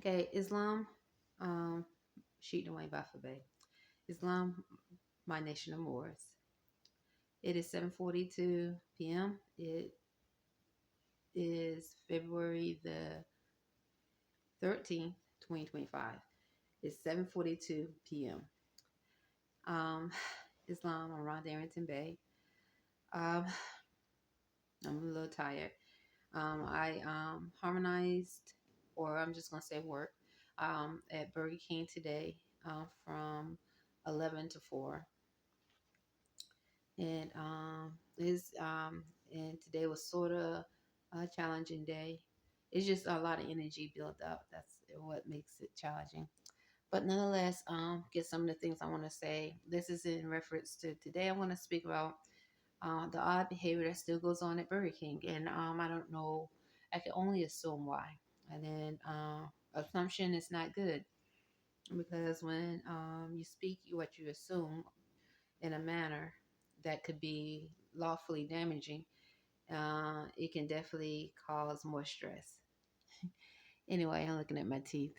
Okay, Islam, um, Sheet away Bafabé. Islam, my nation of Moors. It is 7:42 p.m. It is February the 13th, 2025. It's 7:42 p.m. Um, Islam, I'm around Arrington-Bey. Um, I'm a little tired. I harmonized, or I'm just gonna say work, at Burger King today, from 11 to 4, and is and today was sort of a challenging day. It's just a lot of energy built up. That's what makes it challenging. But nonetheless, get some of the things I want to say. This is in reference to today. I want to speak about the odd behavior that still goes on at Burger King, and I don't know. I can only assume why, and then assumption is not good because when you speak what you assume in a manner that could be lawfully damaging, it can definitely cause more stress. Anyway, I'm looking at my teeth.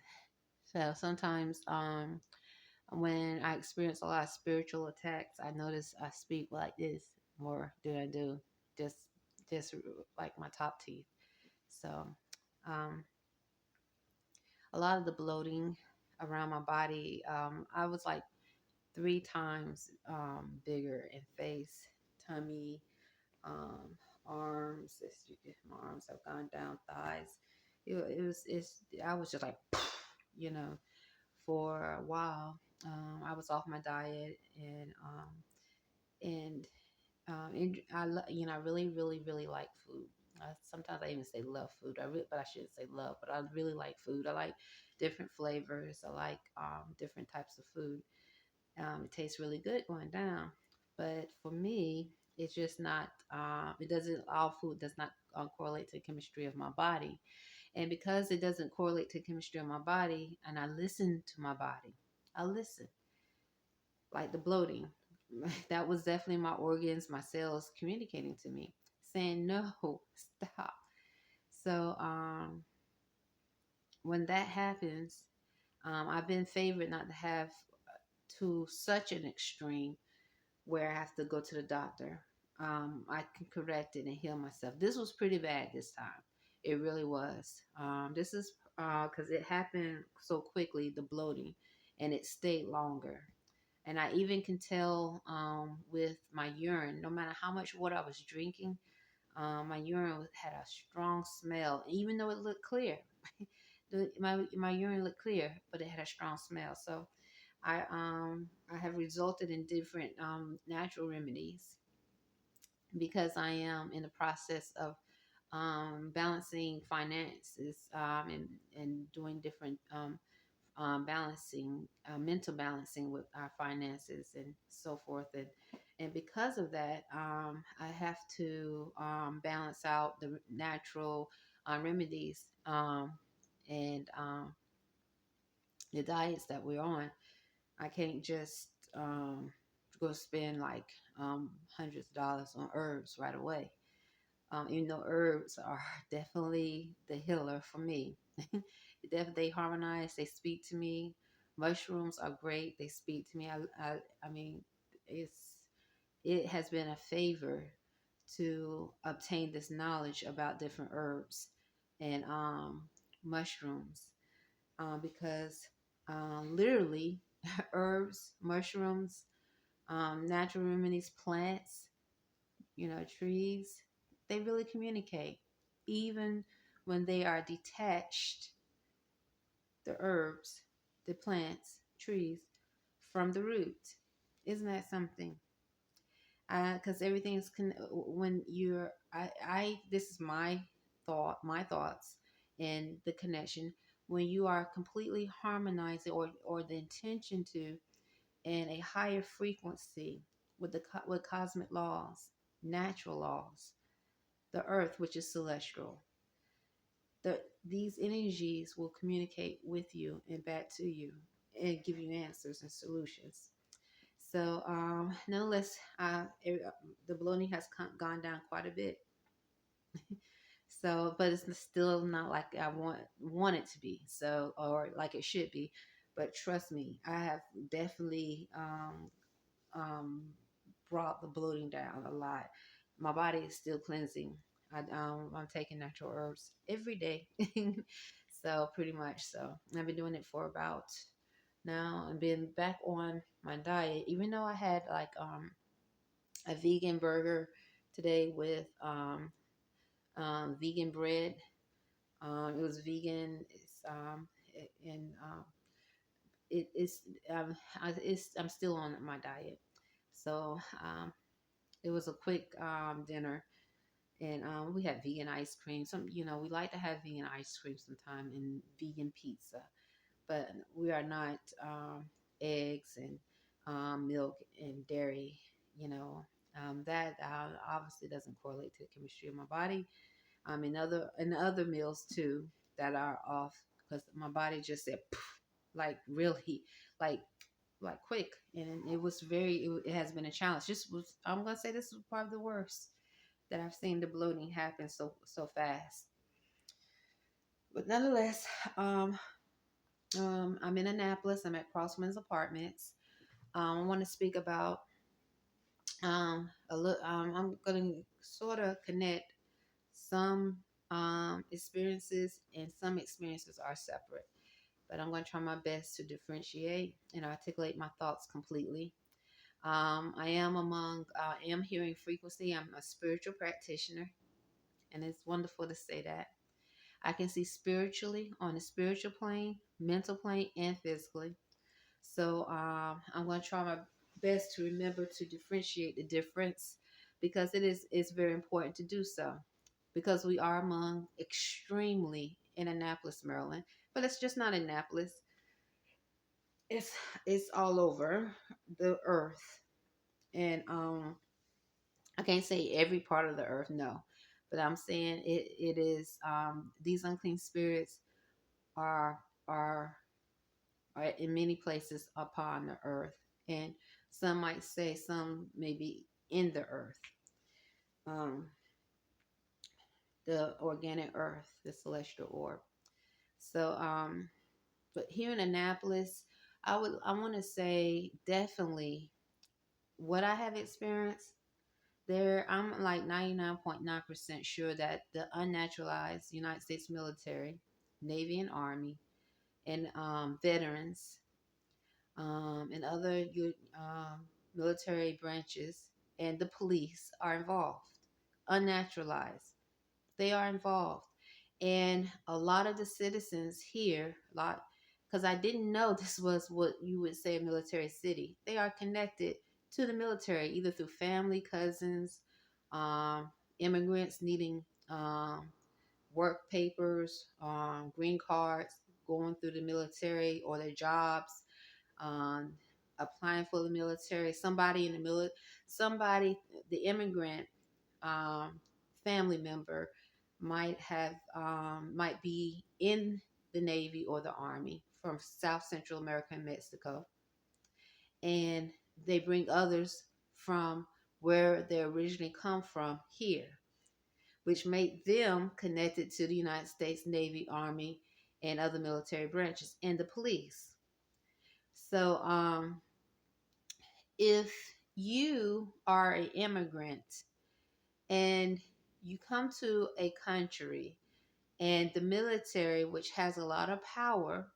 So sometimes when I experience a lot of spiritual attacks, I notice I speak like this more than I do just just like my top teeth. So um, a lot of the bloating around my body, I was like 3 times bigger in face, tummy, um, arms. My arms have gone down, thighs. I was just like, for a while. I was off my diet and I really, really, really like food. Sometimes I even say love food. But I shouldn't say love. But I really like food. I like different flavors. I like different types of food. It tastes really good going down. But for me, it's just not. It doesn't. All food does not correlate to the chemistry of my body, and because it doesn't correlate to the chemistry of my body, and I listen to my body, I listen like the bloating. That was definitely my organs, my cells communicating to me, saying, no, stop. So when that happens, I've been favored not to have to such an extreme where I have to go to the doctor. I can correct it and heal myself. This was pretty bad this time. It really was. This is because it happened so quickly, the bloating, and it stayed longer. And I even can tell with my urine, no matter how much water I was drinking, my urine had a strong smell, even though it looked clear. My urine looked clear, but it had a strong smell. So I have resulted in different natural remedies because I am in the process of balancing finances and doing different balancing, mental balancing with our finances and so forth. And because of that, I have to balance out the natural remedies and the diets that we're on. I can't just go spend like hundreds of dollars on herbs right away. Even though herbs are definitely the healer for me. They harmonize, they speak to me. Mushrooms are great, they speak to me. I mean, it has been a favor to obtain this knowledge about different herbs and mushrooms because literally herbs, mushrooms, natural remedies, plants, trees, they really communicate. Even when they are detached, the herbs, the plants, trees, from the root. Isn't that something? Because everything's when this is my thoughts, and the connection. When you are completely harmonizing, or the intention to, in a higher frequency with with cosmic laws, natural laws, the earth, which is celestial, these energies will communicate with you and back to you and give you answers and solutions. So, nonetheless, the bloating has gone down quite a bit. So, but it's still not like I want it to be. So, or like it should be. But trust me, I have definitely um, brought the bloating down a lot. My body is still cleansing. I'm taking natural herbs every day. So pretty much. So I've been doing it for about now and been back on my diet, even though I had like a vegan burger today with vegan bread. It was vegan. And it's I'm still on my diet. So it was a quick dinner, and we had vegan ice cream. We like to have vegan ice cream sometime and vegan pizza, but we are not eggs and milk and dairy. That obviously doesn't correlate to the chemistry of my body. In other meals too that are off because my body just said like really like quick, and it was it has been a challenge. I'm gonna say this was probably the worst that I've seen the bloating happen so fast. But nonetheless, I'm in Annapolis. I'm at Crossman's Apartments. I want to speak about a little. I'm going to sort of connect some experiences, and some experiences are separate. But I'm going to try my best to differentiate and articulate my thoughts completely. I am hearing frequency. I'm a spiritual practitioner, and it's wonderful to say that. I can see spiritually on the spiritual plane, mental plane, and physically. So I'm going to try my best to remember to differentiate the difference because it's very important to do so because we are among extremely in Annapolis, Maryland, but it's just not Annapolis. It's it's all over the earth, and I can't say every part of the earth, no, but I'm saying it is these unclean spirits are are are in many places upon the earth, and some might say some may be in the earth, um, the organic earth, the celestial orb. So, but here in Annapolis, I want to say definitely what I have experienced there. I'm like 99.9% sure that the unnaturalized United States military, Navy, and Army, and veterans and other military branches and the police are involved. Unnaturalized. They are involved. And a lot of the citizens here, because I didn't know this was what you would say a military city. They are connected to the military, either through family, cousins, immigrants needing work papers, green cards, going through the military or their jobs, um, applying for the military. Somebody in the the immigrant um, family member might be in the Navy or the Army from South Central America and Mexico, and they bring others from where they originally come from here, which make them connected to the United States Navy, Army, and other military branches and the police. So, if you are an immigrant and you come to a country and the military, which has a lot of power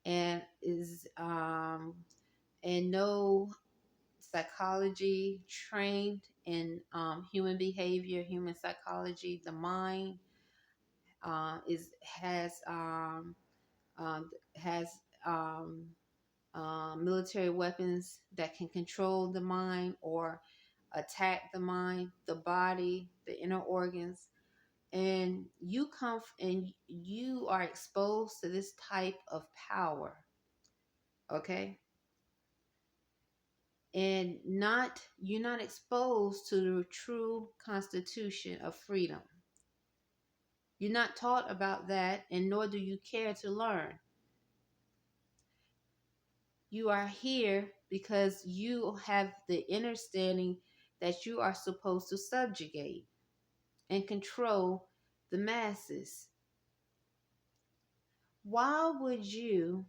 and is and know psychology, trained in human behavior, human psychology, the mind is um, has um, military weapons that can control the mind or attack the mind, the body, the inner organs, and and you are exposed to this type of power, okay? And not you're not exposed to the true constitution of freedom. You're not taught about that, and nor do you care to learn. You are here because you have the understanding that you are supposed to subjugate and control the masses. Why would you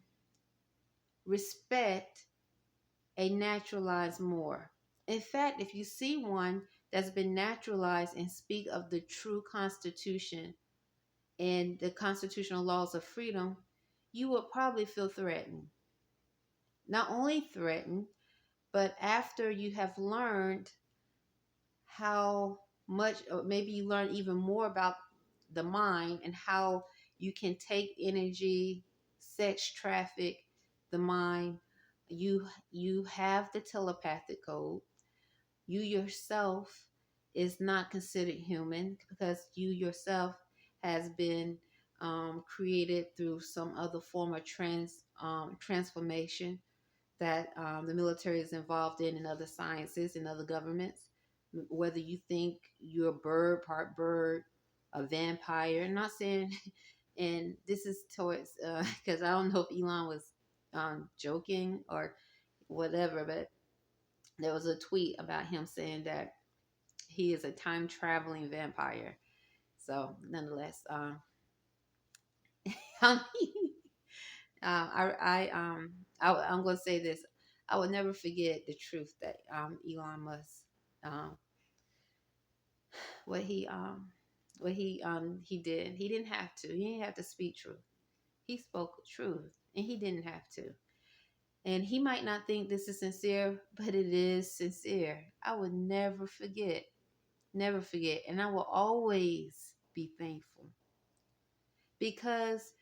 respect a naturalized Moor? In fact, if you see one that's been naturalized and speak of the true Constitution and the constitutional laws of freedom, you would probably feel threatened. Not only threatened, but after you have learned how much, or maybe you learn even more about the mind and how you can take energy, sex traffic the mind. You have the telepathic code. You yourself is not considered human because you yourself has been created through some other form of transformation that the military is involved in, and other sciences and other governments. Whether you think you're a bird, part bird, a vampire, I'm not saying, and this is towards, because I don't know if Elon was joking or whatever, but there was a tweet about him saying that he is a time traveling vampire. So, nonetheless, I mean, I'm going to say this. I will never forget the truth that Elon Musk, um, what he he did. He didn't have to. He didn't have to speak truth. He spoke truth, and he didn't have to. And he might not think this is sincere, but it is sincere. I would never forget, never forget, and I will always be thankful because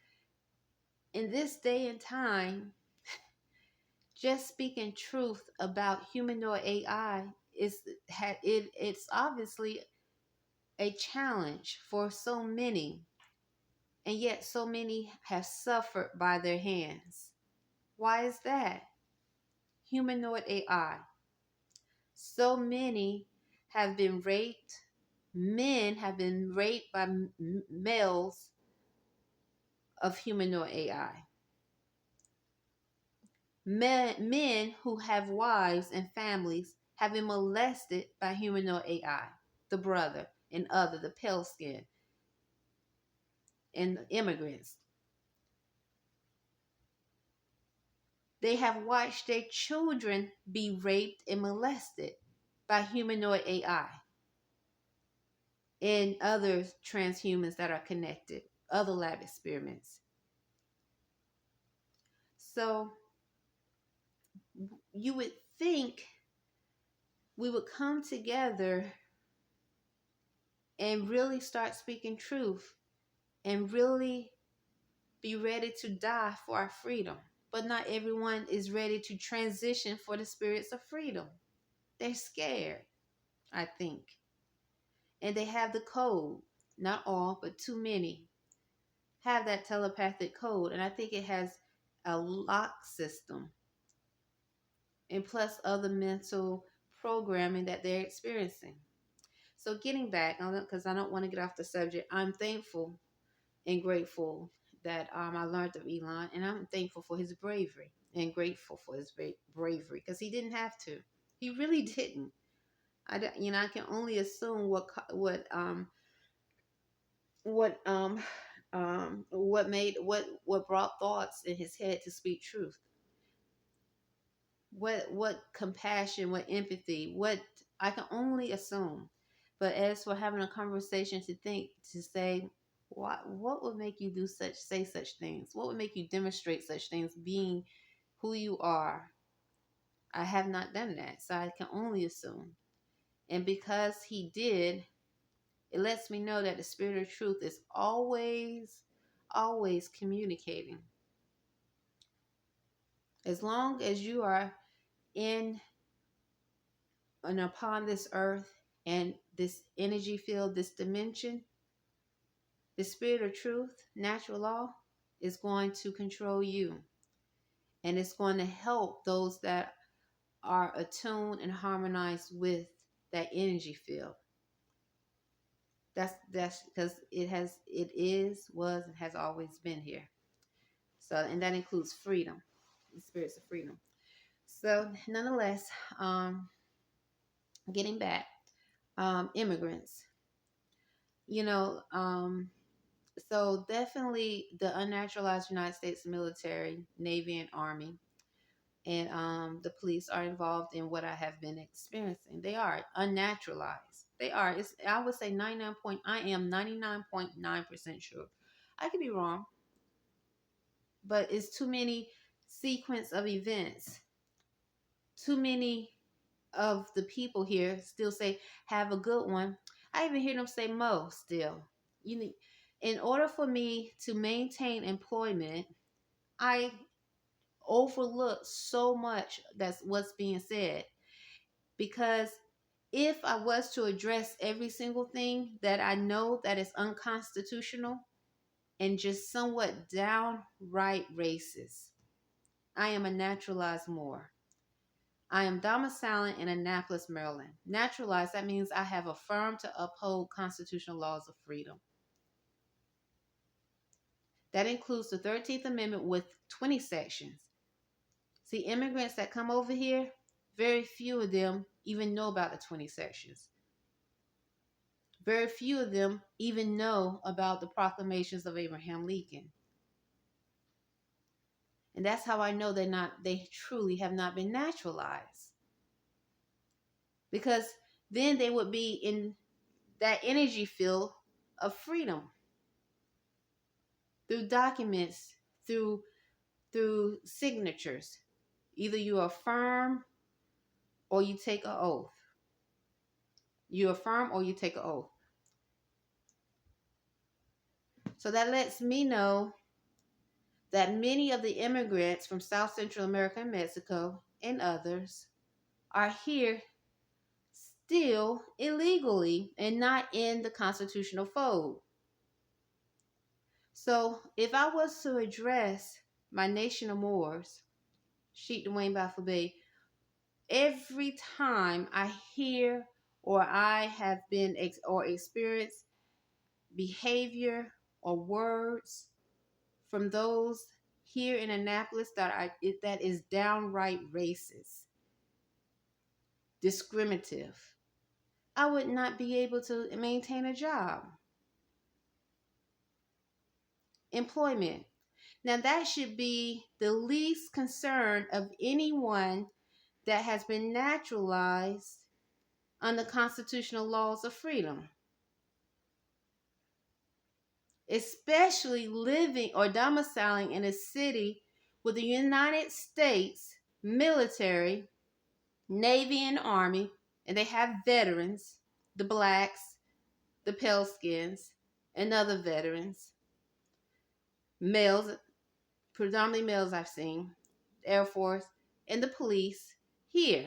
in this day and time, just speaking truth about humanoid AI it's obviously a challenge for so many, and yet so many have suffered by their hands. Why is that? Humanoid AI. So many have been raped. Men have been raped by males of humanoid AI. Men who have wives and families have been molested by humanoid AI, the brother and other, the pale skin, and immigrants. They have watched their children be raped and molested by humanoid AI and other transhumans that are connected, other lab experiments. So you would think we would come together and really start speaking truth and really be ready to die for our freedom. But not everyone is ready to transition for the spirits of freedom. They're scared, I think. And they have the code. Not all, but too many have that telepathic code. And I think it has a lock system. And plus other mental programming that they're experiencing. So getting back, because I don't want to get off the subject, I'm thankful and grateful that I learned of Elon, and I'm thankful for his bravery and grateful for his bravery because he didn't have to. He really didn't. I can only assume what brought thoughts in his head to speak truth. What compassion, what empathy, what I can only assume. But as for having a conversation to think, to say, what would make you say such things? What would make you demonstrate such things, being who you are? I have not done that, so I can only assume. And because he did, it lets me know that the spirit of truth is always, always communicating. As long as you are in and upon this earth and this energy field, this dimension, the spirit of truth, natural law, is going to control you. And it's going to help those that are attuned and harmonized with that energy field. That's because was, and has always been here. So, and that includes freedom, the spirits of freedom. So, nonetheless, getting back, immigrants. you know, so definitely the unnaturalized United States military, Navy, and Army, and the police are involved in what I have been experiencing. They are unnaturalized. They are. It's, I would say 99 point. I am 99.9% sure. I could be wrong, but it's too many sequence of events. Too many of the people here still say, "Have a good one." I even hear them say "Mo" still. You need, in order for me to maintain employment, I overlook so much that's what's being said, because if I was to address every single thing that I know that is unconstitutional and just somewhat downright racist, I am a naturalized Moor. I am domiciling in Annapolis, Maryland. Naturalized, that means I have affirmed to uphold constitutional laws of freedom. That includes the 13th Amendment with 20 sections. See, immigrants that come over here, very few of them even know about the 20 sections. Very few of them even know about the proclamations of Abraham Lincoln. And that's how I know they truly have not been naturalized. Because then they would be in that energy field of freedom through documents, through signatures. Either you affirm or you take an oath. You affirm or you take an oath. So that lets me know that many of the immigrants from South Central America and Mexico and others are here still illegally and not in the constitutional fold. So if I was to address my nation of Moors, Sheikh Dwayne Bafubay, every time I hear or I have been or experienced behavior or words from those here in Annapolis that is downright racist, discriminative, I would not be able to maintain a job. Employment. Now that should be the least concern of anyone that has been naturalized under constitutional laws of freedom. Especially living or domiciling in a city with the United States military, Navy, and Army, and they have veterans, the blacks, the pale skins, and other veterans, males, predominantly males I've seen, the Air Force, and the police here,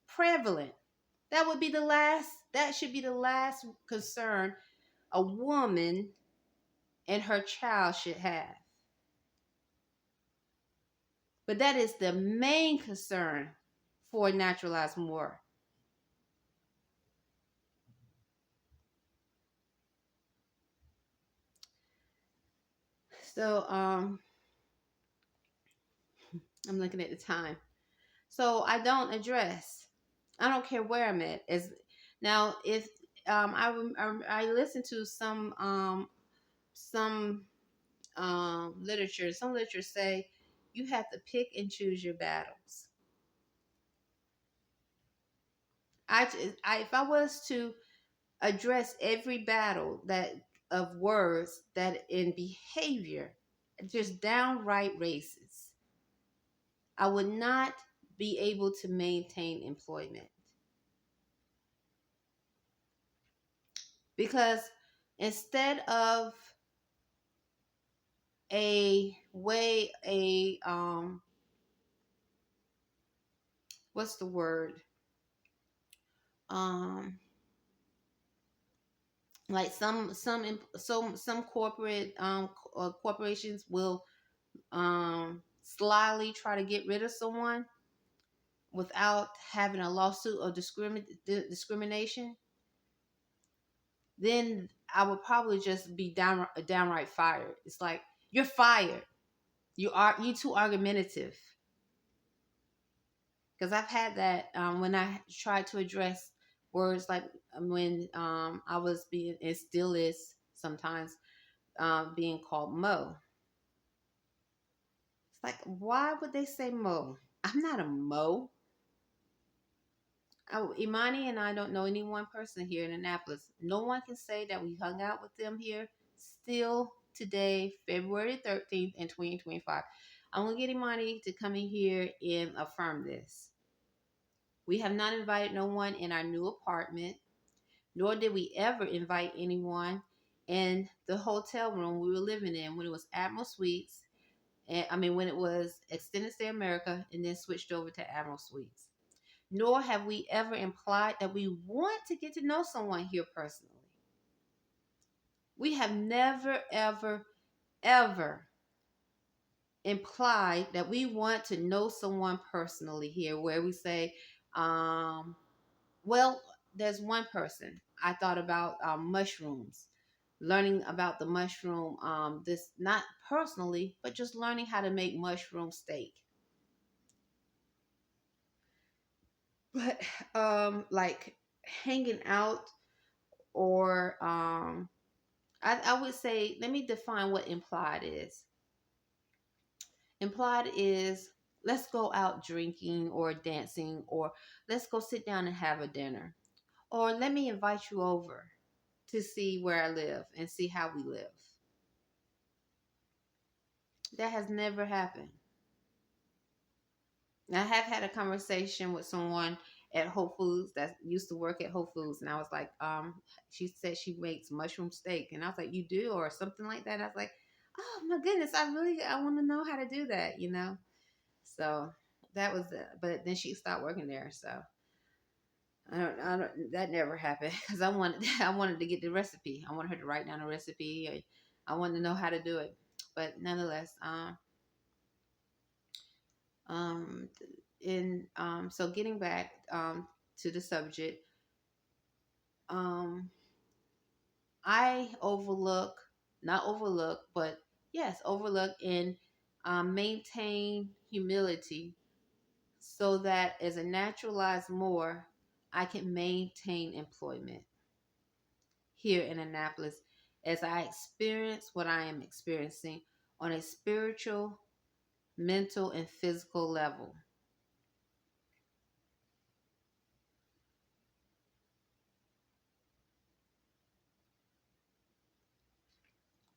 prevalent. That should be the last concern a woman and her child should have. But that is the main concern for a naturalized Moor. So I'm looking at the time. So I don't address. I don't care where I'm at. As now, if I listen to some literature. Some literature say you have to pick and choose your battles. If I was to address every battle that of words that in behavior, just downright racist, I would not be able to maintain employment. Because instead of a way, what's the word? Um, like some corporate corporations will slyly try to get rid of someone without having a lawsuit or discrimination, then I would probably just be downright fired. It's like, you're fired. You too argumentative. Because I've had that when I tried to address words like when I was being, it still is sometimes, being called Mo. It's like, why would they say Mo? I'm not a Mo. Imani and I don't know any one person here in Annapolis. No one can say that we hung out with them here. Still today, February 13th in 2025. I'm going to get Imani to come in here and affirm this. We have not invited no one in our new apartment, nor did we ever invite anyone in the hotel room we were living in when it was Admiral Suites. And I mean, when it was Extended Stay America and then switched over to Admiral Suites. Nor have we ever implied that we want to get to know someone here personally. We have never, ever, ever implied that we want to know someone personally here, where we say, well, there's one person I thought about, mushrooms, learning about the mushroom, this not personally, but just learning how to make mushroom steak. But like hanging out or I would say, let me define what implied is. Implied is, let's go out drinking or dancing, or let's go sit down and have a dinner, or let me invite you over to see where I live and see how we live. That has never happened. I have had a conversation with someone at Whole Foods that used to work at Whole Foods, and I was like, she said she makes mushroom steak, and I was like, you do, or something like that. I was like, oh my goodness, I want to know how to do that. So that was it. But then she stopped working there, so I don't. That never happened because I wanted to get the recipe. I wanted her to write down a recipe. I wanted to know how to do it, but nonetheless, um, in so getting back to the subject, um, I overlook, not overlook, but yes, overlook and maintain humility so that as a naturalized Moor, I can maintain employment here in Annapolis as I experience what I am experiencing on a spiritual, mental, and physical level.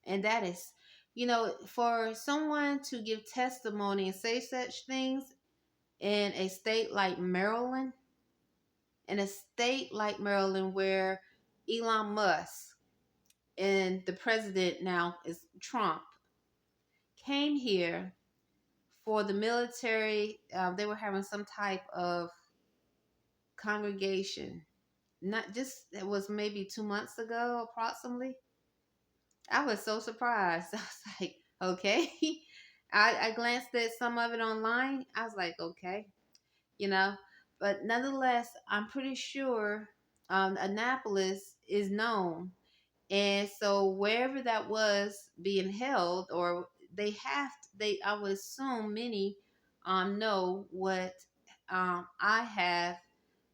And that is, for someone to give testimony and say such things in a state like Maryland, where Elon Musk and the president now is Trump came here for the military. They were having some type of congregation. Not just, it was maybe 2 months ago, approximately. I was so surprised. I was like, okay. I glanced at some of it online. I was like, okay, you know. But nonetheless, I'm pretty sure Annapolis is known. And so wherever that was being held, or I would assume many know what I have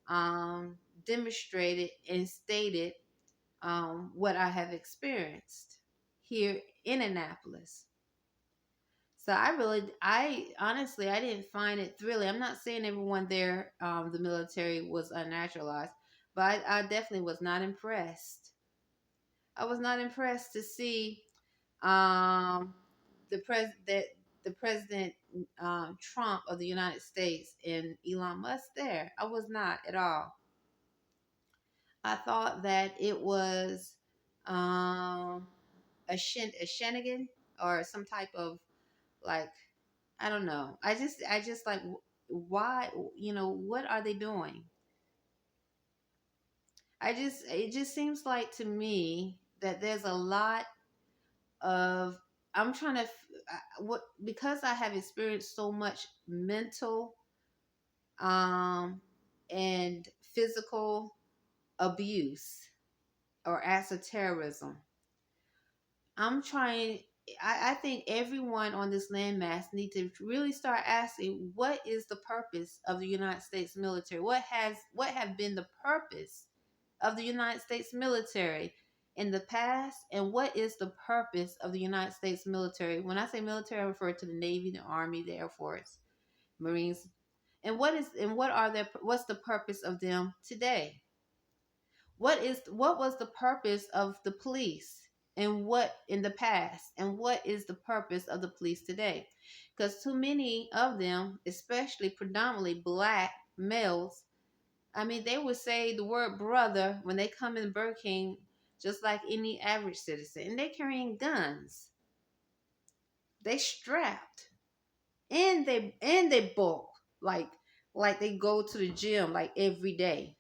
um, demonstrated and stated, what I have experienced here in Annapolis. So I honestly, I didn't find it thrilling. I'm not saying everyone there, the military was unnaturalized, but I definitely was not impressed. I was not impressed to see um, the president Trump of the United States and Elon Musk there. I was not at all. I thought that it was um, a shenanigan or some type of, like, I don't know. I just like, why, what are they doing? It just seems like to me that there's a lot of, I'm trying to what, because I have experienced so much mental um and physical abuse or acts of terrorism. I'm trying. I think everyone on this landmass need to really start asking, what is the purpose of the United States military? What have been the purpose of the United States military in the past, and what is the purpose of the United States military? When I say military, I refer to the Navy, the Army, the Air Force, Marines. And what's the purpose of them today? What was the purpose of the police and what in the past, and what is the purpose of the police today? Because too many of them, especially predominantly black males, I mean, they would say the word brother when they come in Burger King, just like any average citizen, and they're carrying guns. They strapped, and they bulk like they go to the gym like every day.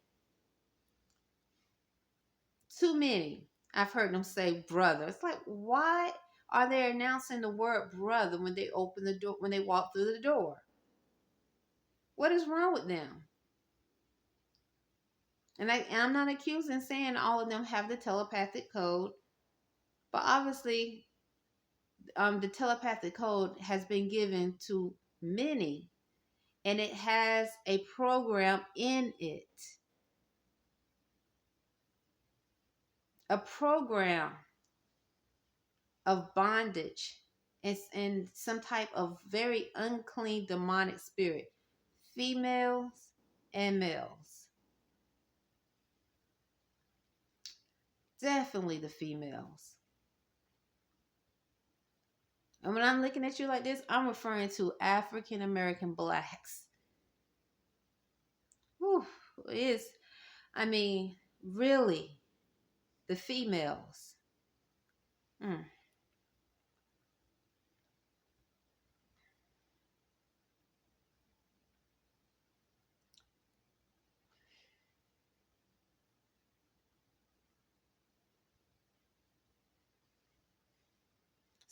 Too many. I've heard them say brother. It's like, why are they announcing the word brother when they open the door, when they walk through the door? What is wrong with them? And I'm not accusing saying all of them have the telepathic code, but obviously, the telepathic code has been given to many, and it has a program in it, a program of bondage and some type of very unclean demonic spirit, females and males. Definitely the females. And when I'm looking at you like this, I'm referring to African American blacks. Whew, is I mean, really, the females. Mm.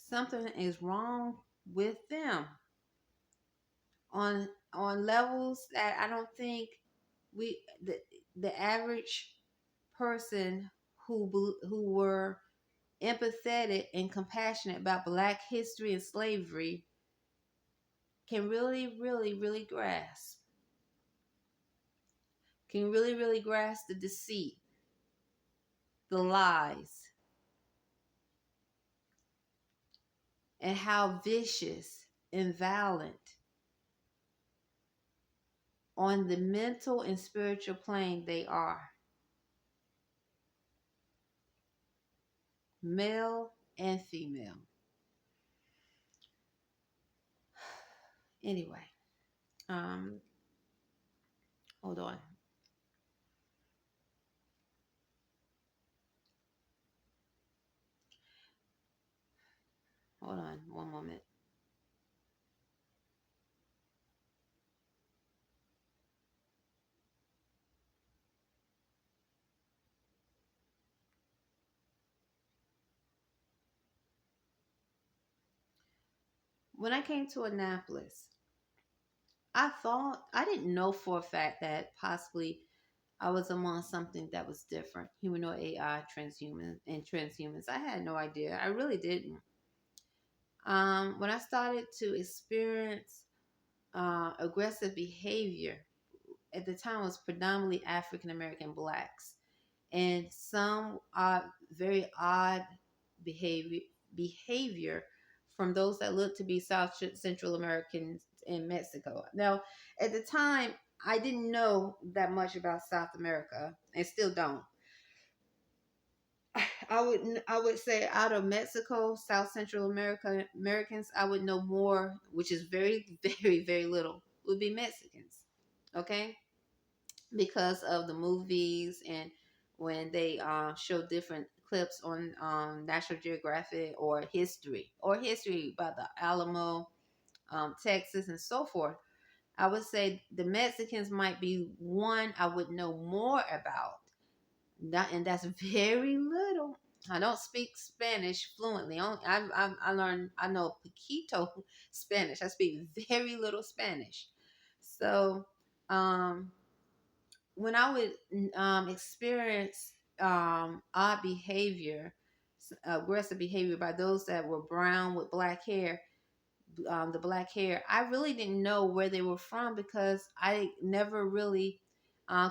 Something is wrong with them on levels that I don't think we the average person who were empathetic and compassionate about black history and slavery can really grasp the deceit, the lies, and how vicious and violent on the mental and spiritual plane they are, male and female. Anyway, um, hold on. Hold on one moment. When I came to Annapolis, I didn't know for a fact that possibly I was among something that was different. Humanoid AI, transhumans. I had no idea. I really didn't. When I started to experience aggressive behavior, at the time it was predominantly African American blacks, and some very odd behavior behavior from those that looked to be South Central Americans in Mexico. Now, at the time, I didn't know that much about South America, and still don't. I would say out of Mexico, South Central Americans, I would know more, which is very very little, would be Mexicans. Okay, because of the movies and when they show different clips on National Geographic or history about the Alamo, Texas, and so forth. I would say the Mexicans might be one I would know more about. And that's very little. I don't speak Spanish fluently. I know poquito Spanish. I speak very little Spanish. So, um, when I would experience odd behavior, aggressive behavior by those that were brown with black hair, the black hair, I really didn't know where they were from because I never really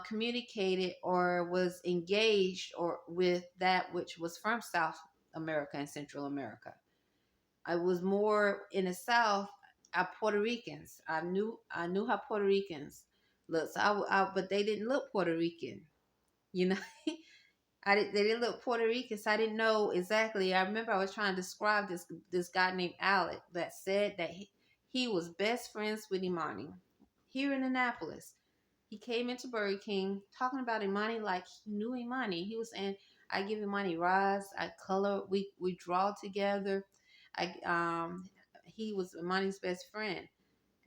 communicated or was engaged or with that which was from South America and Central America. I was more in the South. Puerto Ricans. I knew how Puerto Ricans looked. So but they didn't look Puerto Rican. You know, they didn't look Puerto Rican, so I didn't know exactly. I remember I was trying to describe this guy named Alec that said that he was best friends with Imani here in Annapolis. He came into Burger King talking about Imani like he knew Imani. He was saying, "I give Imani rides, I color, we draw together." I he was Imani's best friend,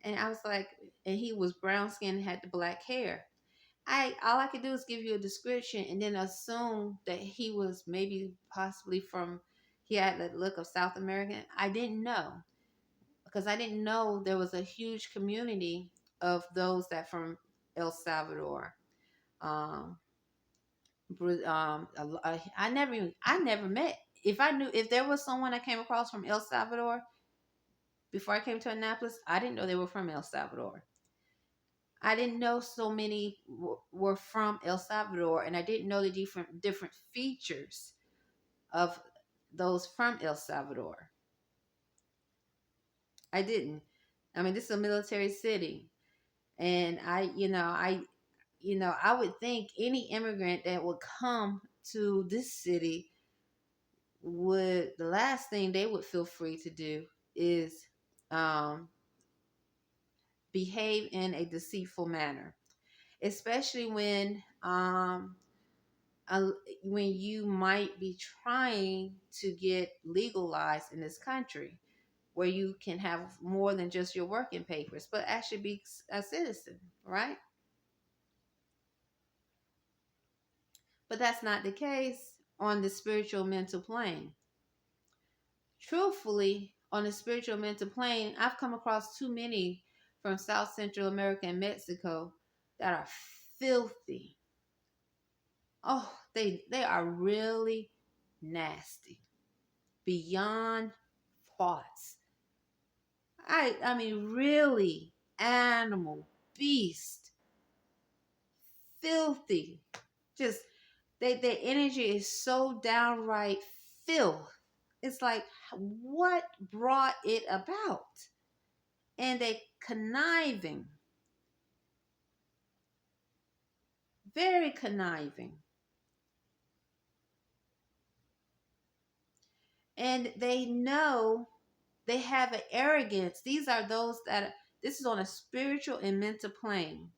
and I was like, and he was brown skinned, had the black hair. All I could do is give you a description and then assume that he was maybe possibly from, he had the look of South American. I didn't know, because I didn't know there was a huge community of those that from El Salvador. Um, I never met. If there was someone I came across from El Salvador before I came to Annapolis, I didn't know they were from El Salvador. I didn't know so many were from El Salvador, and I didn't know the different features of those from El Salvador. I didn't. I mean, this is a military city, and I would think any immigrant that would come to this city would, the last thing they would feel free to do is um, behave in a deceitful manner, especially uh, when you might be trying to get legalized in this country, where you can have more than just your working papers, but actually be a citizen, right? But that's not the case on the spiritual mental plane. Truthfully, on the spiritual mental plane, I've come across too many from South Central America and Mexico that are filthy. Oh, they are really nasty, beyond thoughts. I mean, really, animal, beast, filthy. Just their energy is so downright filth. It's like, what brought it about? And they conniving, very conniving. And they know they have an arrogance. These are those that, this is on a spiritual and mental plane.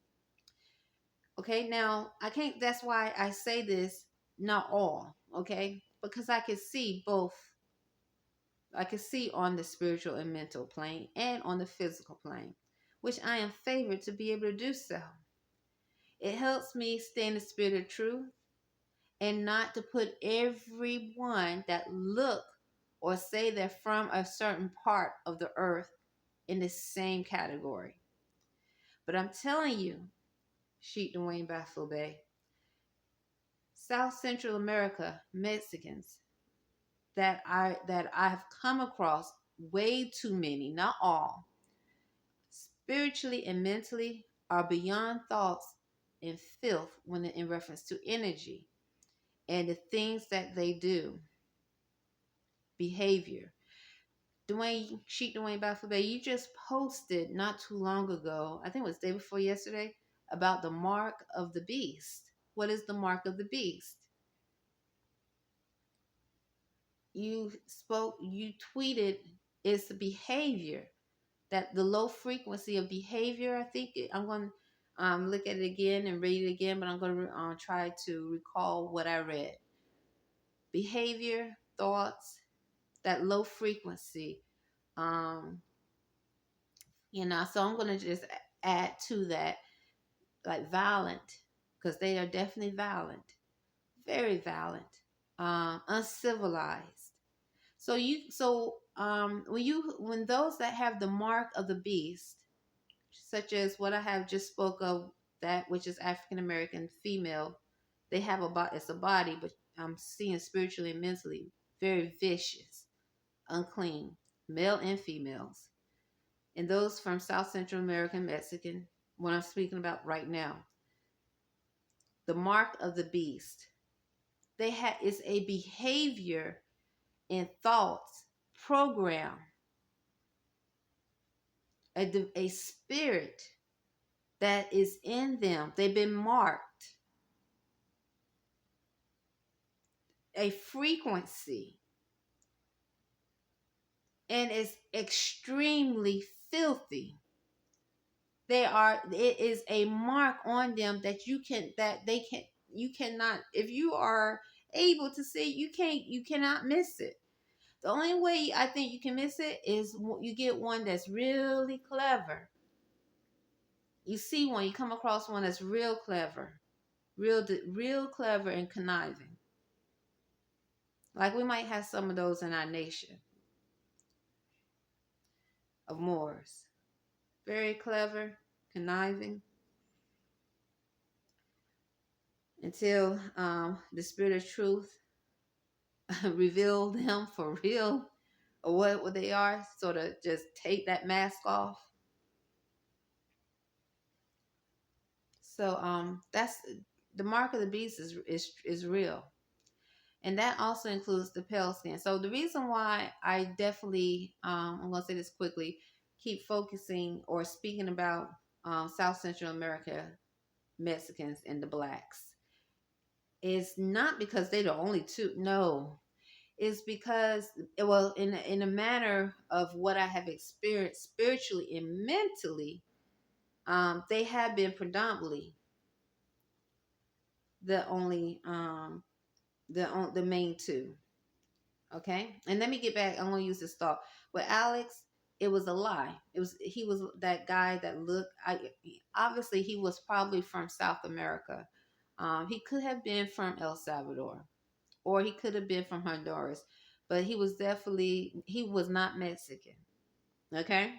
Okay, now I can't, that's why I say this, not all, okay? Because I can see both. I can see on the spiritual and mental plane and on the physical plane, which I am favored to be able to do so. It helps me stay in the spirit of truth and not to put everyone that look or say they're from a certain part of the earth in the same category. But I'm telling you, Sheik Dwayne Buffalo Bay, South Central America, Mexicans that I've come across, way too many, not all, spiritually and mentally are beyond thoughts and filth when in reference to energy and the things that they do, behavior. Sheik Dwayne Buffalo, you just posted not too long ago, I think it was the day before yesterday, about the mark of the beast. What is the mark of the beast? You tweeted it's the behavior, that the low frequency of behavior. I think I'm going to look at it again and read it again, but I'm going to try to recall what I read. Behavior, thoughts, that low frequency. Um, so I'm going to just add to that, like violent, because they are definitely violent, very violent, uncivilized. When those that have the mark of the beast, such as what I have just spoke of, that which is African American female, they have it's a body, but I'm seeing spiritually and mentally very vicious, unclean, male and females. And those from South Central American, Mexican, what I'm speaking about right now, the mark of the beast. They had It's a behavior and thoughts program, a spirit that is in them. They've been marked, a frequency, and it's extremely filthy. It is a mark on them that you cannot, if you are able to see, you cannot miss it. The only way I think you can miss it is you get one that's really clever. You see one, you come across one that's real clever, real clever and conniving. Like we might have some of those in our nation of Moors. Very clever, conniving, until the spirit of truth reveal them for real, or what they are. Sort of just take that mask off. So that's the mark of the beast is real, and that also includes the pale skin. So the reason why I definitely I'm gonna say this quickly, keep focusing or speaking about South Central America Mexicans and the blacks is not because they're the only two. No, it's because, well, in a manner of what I have experienced spiritually and mentally, they have been predominantly the only the main two. Okay, and let me get back. I'm gonna use this thought with Alex. It was a lie. He was that guy that looked. Obviously he was probably from South America. He could have been from El Salvador, or he could have been from Honduras, but he was not Mexican. Okay,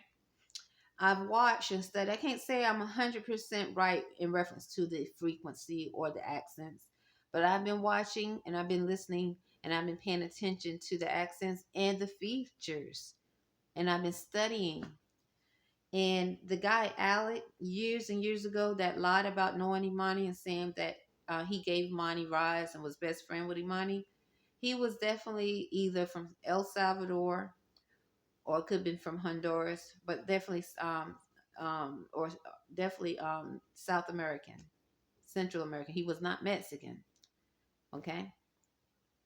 I've watched and studied. I can't say I'm 100% right in reference to the frequency or the accents, but I've been watching and I've been listening and I've been paying attention to the accents and the features, and I've been studying. And the guy Alec, years and years ago, that lied about knowing Imani and saying that he gave Imani rides and was best friend with Imani, he was definitely either from El Salvador or it could have been from Honduras, but definitely South American, Central American. He was not Mexican, okay?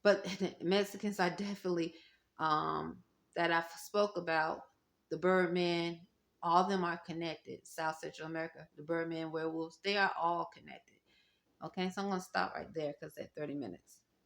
But Mexicans are definitely that I spoke about, the Birdman. All of them are connected. South Central America, the Birdman, werewolves, they are all connected. Okay, so I'm gonna stop right there because at 30 minutes.